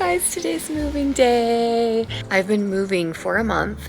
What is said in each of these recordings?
guys, today's moving day. I've been moving for a month.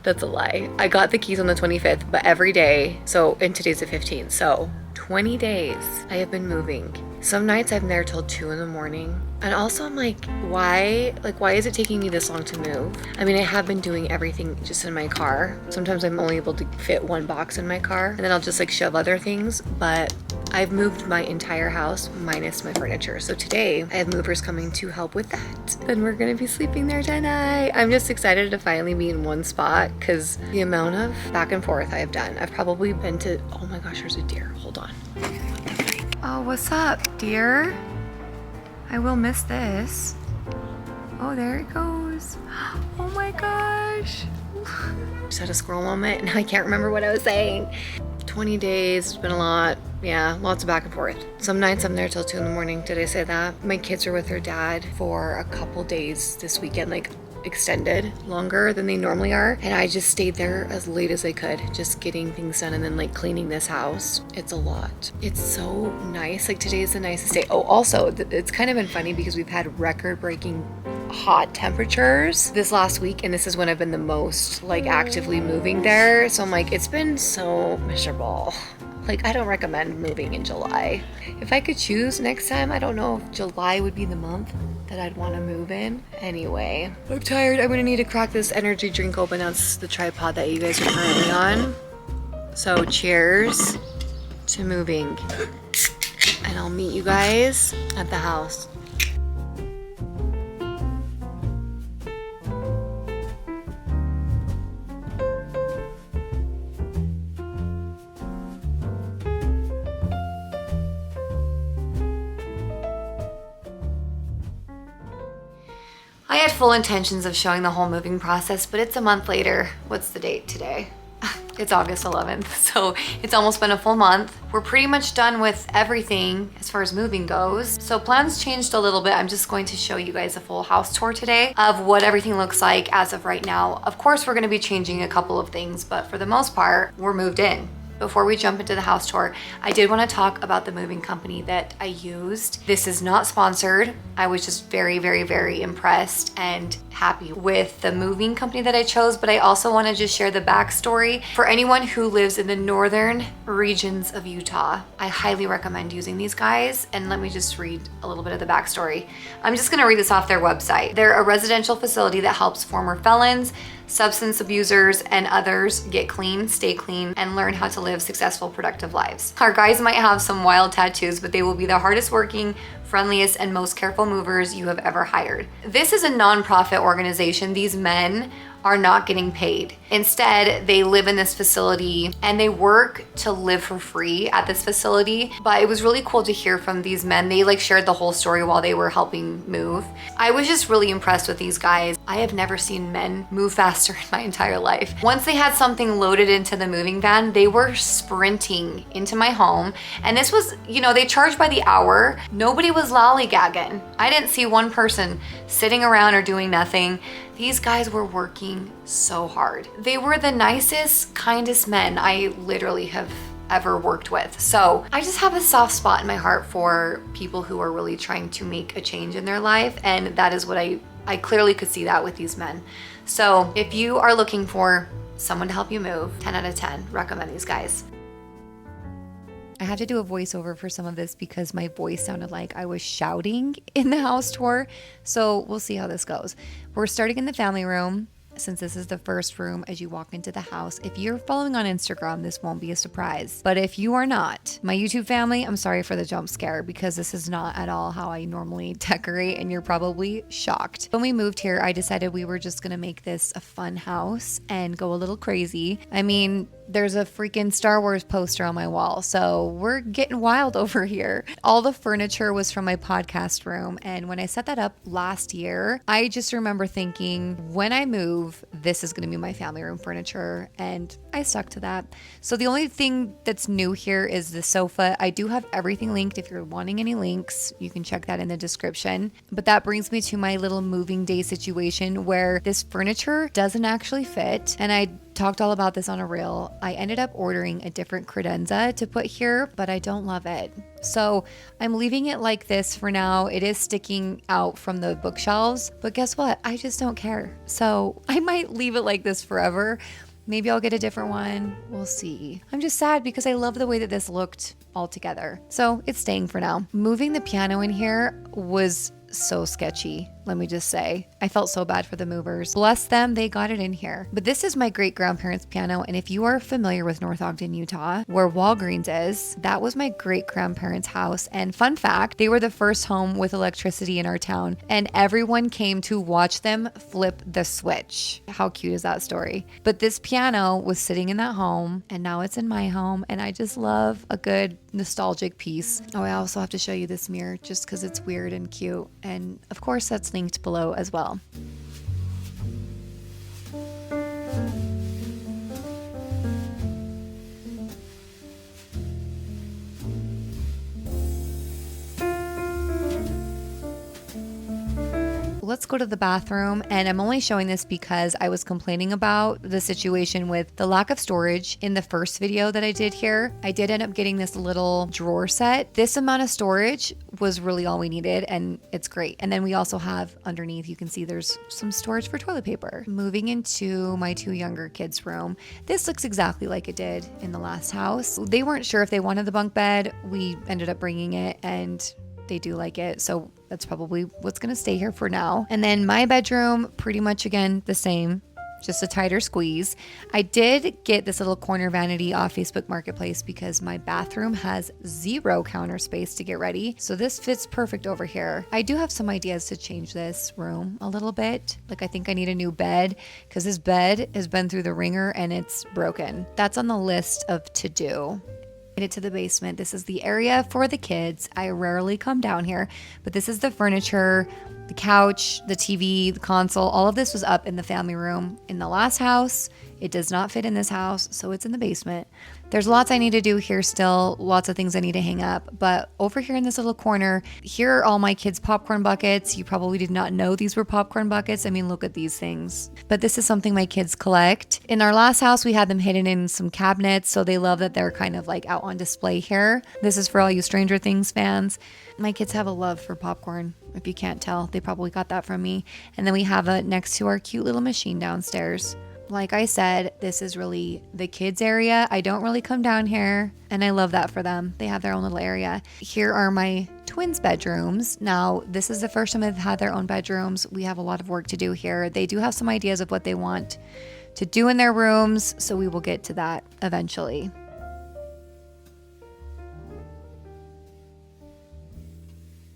That's a lie. I got the keys on the 25th, but every day, and today's the 15th, so 20 days I have been moving. Some nights I'm there till 2 in the morning. And also I'm like, why is it taking me this long to move? I mean, I have been doing everything just in my car. Sometimes I'm only able to fit one box in my car, and then I'll just like shove other things, but I've moved my entire house minus my furniture. So today I have movers coming to help with that. Then we're gonna be sleeping there tonight. I'm just excited to finally be in one spot because the amount of back and forth I have done. I've probably been to, oh my gosh, there's a deer. Hold on. Oh, what's up, deer? I will miss this. Oh, there it goes. Oh my gosh. Just had a squirrel moment and I can't remember what I was saying. 20 days, it's been a lot. Yeah, lots of back and forth. Some nights I'm there till 2 in the morning. Did I say that? My kids are with their dad for a couple days this weekend, like extended longer than they normally are, and I just stayed there as late as I could, just getting things done and then like cleaning this house. It's a lot. It's so nice. Like today is the nicest day. Oh, also it's kind of been funny because we've had record-breaking hot temperatures this last week, and this is when I've been the most like actively moving there, so I'm like, it's been so miserable. Like, I don't recommend moving in July. If I could choose next time, I don't know if July would be the month that I'd want to move in. Anyway, I'm tired. I'm gonna need to crack this energy drink open. That's the tripod that you guys are currently on. So cheers to moving. And I'll meet you guys at the house. I had full intentions of showing the whole moving process, but it's a month later. What's the date today? It's August 11th, so it's almost been a full month. We're pretty much done with everything as far as moving goes. So plans changed a little bit. I'm just going to show you guys a full house tour today of what everything looks like as of right now. Of course, we're gonna be changing a couple of things, but for the most part, we're moved in. Before we jump into the house tour, I did want to talk about the moving company that I used. This is not sponsored. I was just very, very, very impressed and happy with the moving company that I chose, but I also want to just share the backstory for anyone who lives in the northern regions of Utah. I highly recommend using these guys, and let me just read a little bit of the backstory. I'm just going to read this off their website. They're a residential facility that helps former felons, substance abusers, and others get clean, stay clean, and learn how to live successful, productive lives. Our guys might have some wild tattoos, but they will be the hardest working, friendliest, and most careful movers you have ever hired. This is a nonprofit organization. These men are not getting paid. Instead, they live in this facility and they work to live for free at this facility. But it was really cool to hear from these men. They like shared the whole story while they were helping move. I was just really impressed with these guys. I have never seen men move faster in my entire life. Once they had something loaded into the moving van, they were sprinting into my home. And this was, they charged by the hour. Nobody was lollygagging. I didn't see one person sitting around or doing nothing. These guys were working so hard. They were the nicest, kindest men I literally have ever worked with. So I just have a soft spot in my heart for people who are really trying to make a change in their life. And that is what I clearly could see that with these men. So if you are looking for someone to help you move, 10 out of 10, recommend these guys. I had to do a voiceover for some of this because my voice sounded like I was shouting in the house tour. So we'll see how this goes. We're starting in the family room, since this is the first room as you walk into the house. If you're following on Instagram, this won't be a surprise. But if you are not, my YouTube family, I'm sorry for the jump scare because this is not at all how I normally decorate and you're probably shocked. When we moved here, I decided we were just gonna make this a fun house and go a little crazy. I mean, there's a freaking Star Wars poster on my wall, so we're getting wild over here. All the furniture was from my podcast room, and when I set that up last year, I just remember thinking, when I move, this is gonna be my family room furniture, and I stuck to that. So the only thing that's new here is the sofa. I do have everything linked. If you're wanting any links, you can check that in the description. But that brings me to my little moving day situation where this furniture doesn't actually fit, and I talked all about this on a reel. I ended up ordering a different credenza to put here, but I don't love it. So I'm leaving it like this for now. It is sticking out from the bookshelves, but guess what? I just don't care. So I might leave it like this forever. Maybe I'll get a different one. We'll see. I'm just sad because I love the way that this looked all together. So it's staying for now. Moving the piano in here was so sketchy, let me just say. I felt so bad for the movers. Bless them, they got it in here. But this is my great grandparents' piano, and if you are familiar with North Ogden, Utah, where Walgreens is, that was my great grandparents' house. And fun fact, they were the first home with electricity in our town, and everyone came to watch them flip the switch. How cute is that story? But this piano was sitting in that home, and now it's in my home, and I just love a good nostalgic piece. Oh, I also have to show you this mirror just because it's weird and cute. And of course, that's linked below as well. Let's go to the bathroom, and I'm only showing this because I was complaining about the situation with the lack of storage in the first video that I did here. I did end up getting this little drawer set. This amount of storage was really all we needed, and it's great. And then we also have underneath, you can see there's some storage for toilet paper. Moving into my two younger kids' room. This looks exactly like it did in the last house. They weren't sure if they wanted the bunk bed. We ended up bringing it, and they do like it. So that's probably what's going to stay here for now. And then my bedroom, pretty much again, the same, just a tighter squeeze. I did get this little corner vanity off Facebook Marketplace because my bathroom has 0 counter space to get ready. So this fits perfect over here. I do have some ideas to change this room a little bit. Like I think I need a new bed because this bed has been through the ringer and it's broken. That's on the list of to do. It to the basement. This is the area for the kids. I rarely come down here, but this is the furniture, the couch, the TV, the console. All of this was up in the family room in the last house. It does not fit in this house, so it's in the basement. There's lots I need to do here still, lots of things I need to hang up, but over here in this little corner, here are all my kids' popcorn buckets. You probably did not know these were popcorn buckets. I mean, look at these things. But this is something my kids collect. In our last house, we had them hidden in some cabinets, so they love that they're kind of like out on display here. This is for all you Stranger Things fans. My kids have a love for popcorn. If you can't tell, they probably got that from me. And then we have it next to our cute little machine downstairs. Like I said, this is really the kids area. I don't really come down here, and I love that for them. They have their own little area. Here are my twins' bedrooms. Now, this is the first time they've had their own bedrooms. We have a lot of work to do here. They do have some ideas of what they want to do in their rooms, so we will get to that eventually.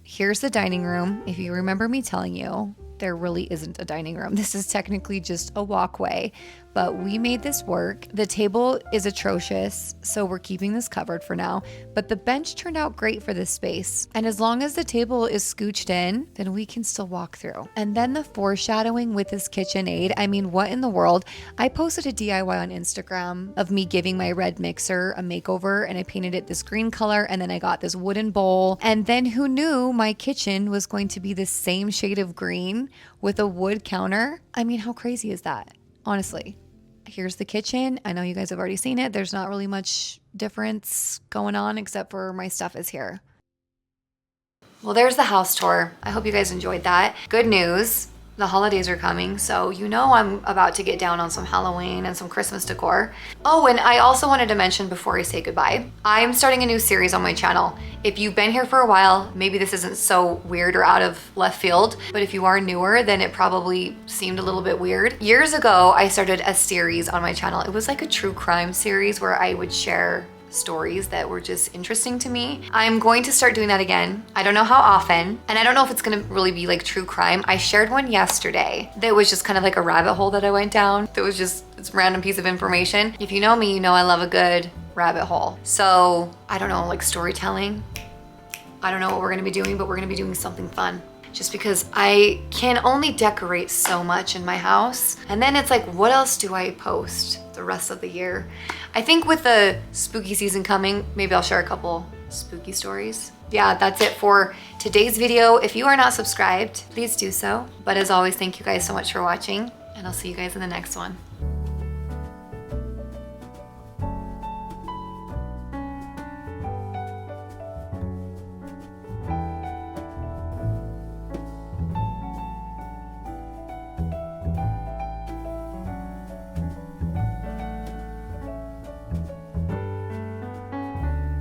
Here's the dining room. If you remember me telling you, there really isn't a dining room. This is technically just a walkway, but we made this work. The table is atrocious, so we're keeping this covered for now, but the bench turned out great for this space. And as long as the table is scooched in, then we can still walk through. And then the foreshadowing with this KitchenAid, I mean, what in the world? I posted a DIY on Instagram of me giving my red mixer a makeover, and I painted it this green color, and then I got this wooden bowl. And then who knew my kitchen was going to be the same shade of green with a wood counter? I mean, how crazy is that? Honestly. Here's the kitchen. I know you guys have already seen it. There's not really much difference going on except for my stuff is here. Well, there's the house tour. I hope you guys enjoyed that. Good news. The holidays are coming, so you know I'm about to get down on some Halloween and some Christmas decor. Oh, and I also wanted to mention before I say goodbye, I'm starting a new series on my channel. If you've been here for a while, maybe this isn't so weird or out of left field, but if you are newer, then it probably seemed a little bit weird. Years ago, I started a series on my channel. It was like a true crime series where I would share stories that were just interesting to me. I'm going to start doing that again. I don't know how often, and I don't know if it's gonna really be like true crime. I shared one yesterday that was just kind of like a rabbit hole that I went down. That was just this random piece of information. If you know me, you know I love a good rabbit hole. So I don't know, like storytelling. I don't know what we're gonna be doing, but we're gonna be doing something fun. Just because I can only decorate so much in my house. And then it's like, what else do I post the rest of the year? I think with the spooky season coming, maybe I'll share a couple spooky stories. Yeah, that's it for today's video. If you are not subscribed, please do so. But as always, thank you guys so much for watching, and I'll see you guys in the next one.